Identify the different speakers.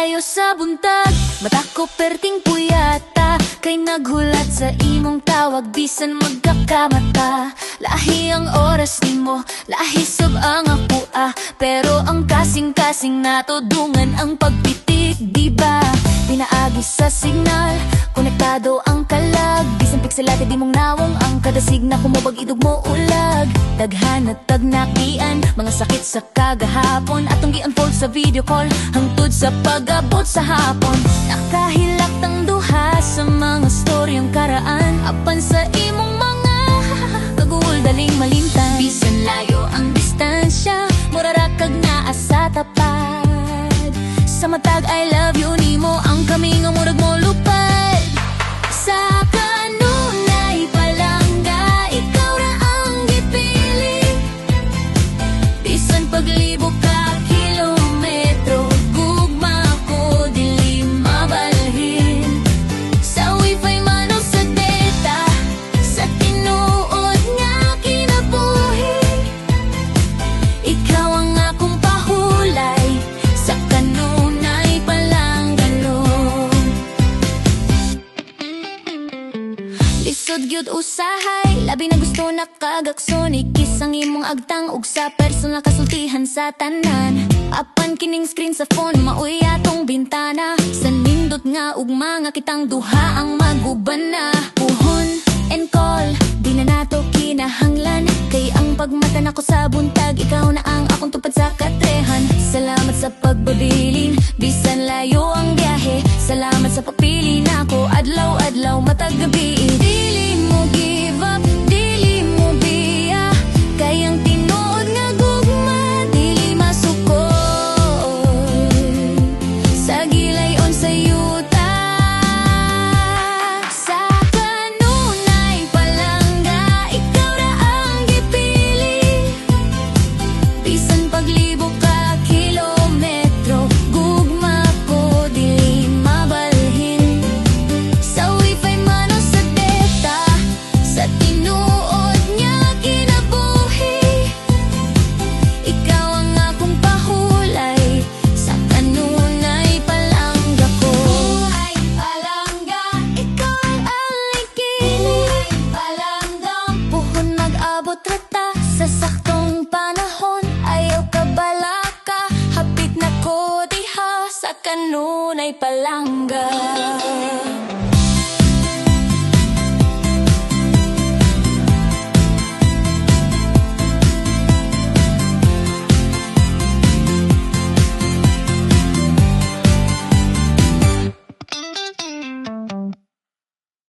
Speaker 1: Layo sa buntag, mata ko perting puyata. Kay naghulat sa imong tawag, bisan magkakamata. Lahi ang oras nimo, lahi sab ang ako pero ang kasing-kasing nato dungan ang pagpitik, diba? Pinaagi sa signal, konektado ang kalag. Bisan pikselate di mong nawong ang kada signa kumubag idog mo ulag. Daghan at tagnakian, mga sakit sa kagahapon. Atong gi-unfold sa video call, hangtod sa pag-abot sa hapon. Nakahilak tang duha sa mga storyang karaan. Apan sa imong mga kagul daling malimtan. Bisan layo ang distansya, murara kag naa sa tapad. Sa matag I love you nimo, ang kami nga murag mo lupad. Sa kanunay palangga, ikaw ra ang gipili. Bisan paglibo ka kilometro, gugma ko dili mabalhin. Sa wifi man o sa data, sa tinuod nga kinabuhi. Ikaw ang akong pahulay, sa kanunay palanggalon. Lisod gyud usahay, labi na gusto nakagakson. Ikis ang imong agtang ug sa personal kasultihan sa tanan. Apan kining screen sa phone, maoy atong bintana. Sa nindot nga ugma nga kitang duha ang maguban na. Puhon and call, di na nato kinahanglan. Kay ang pagmata nako sa buntag, ikaw na ang akong tupad sa katrehan. Salamat sa pagbabilin, bisan layo ang biyahe. Salamat sa pagpili nako, adlaw-adlaw matag gabi. Dili mo give up, dili mo biya. Kay ang tinuod nga gugma, dili masuko. Sa gilayon sa yuta, sa kanunay palangga, ikaw ra ang gipili. Bisan paglibo ka kilometro, gugma ko dili mabalhin. Sa wifi man o sa data, sa tinuod niya kinabuhi. Ikaw ang akong pahulay, sa kanunay palangga ko. Ay palangga, ikaw ang likili. Palangga, puhon mag-abot rata sa saktong panahon. Ayaw ka balaka, hapit na ko diha sa kanunay palangga.